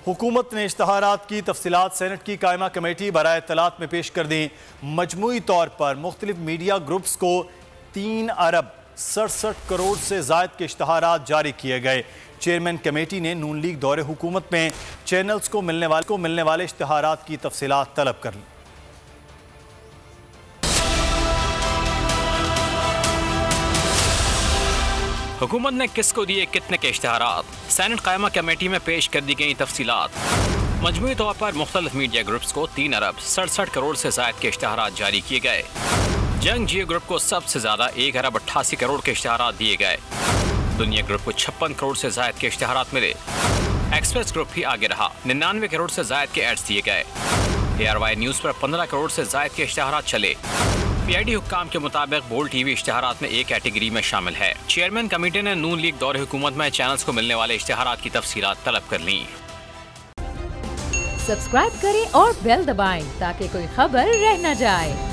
हुकूमत ने इश्तहारात की तफसीलात सेनेट की कायमा कमेटी बराए इत्तलात में पेश कर दी। मजमूई तौर पर मुख्तलिफ मीडिया ग्रुप्स को 3 अरब 67 करोड़ से ज़ायद के इश्तहारात जारी किए गए। चेयरमैन कमेटी ने नून लीग दौरे हुकूमत में चैनल्स को मिलने वाले इश्तहारात की तफसीलात तलब कर ली। हुकूमत ने किसको दिए कितने के इश्तहारात, सेनेट कायमा कमेटी में पेश कर दी गई तफसीलात। मजमूई तौर पर मुख्तलिफ मीडिया ग्रुप्स को 3 अरब 67 करोड़ से ज़ायद के इश्तहारात जारी किए गए। जंग जियो ग्रुप को सबसे ज़्यादा 1 अरब 88 करोड़ के इश्तहारात दिए गए। दुनिया ग्रुप को 56 करोड़ से ज़ायद के इश्तहारात मिले। एक्सप्रेस ग्रुप भी आगे रहा, 99 करोड़ से ज़ायद के एड्स दिए गए। ARY न्यूज़ पर 15 करोड़ से ज़ायद के इश्तहारात चले। PID हुक्काम के मुताबिक बोल्ड टीवी इश्तहारात में एक कैटेगरी में शामिल है। चेयरमैन कमेटी ने नून लीग दौरे हुकूमत में चैनल्स को मिलने वाले इश्तहारात की तफसीलात तलब कर ली। सब्सक्राइब करें और बेल दबाएं ताकि कोई खबर रह न जाए।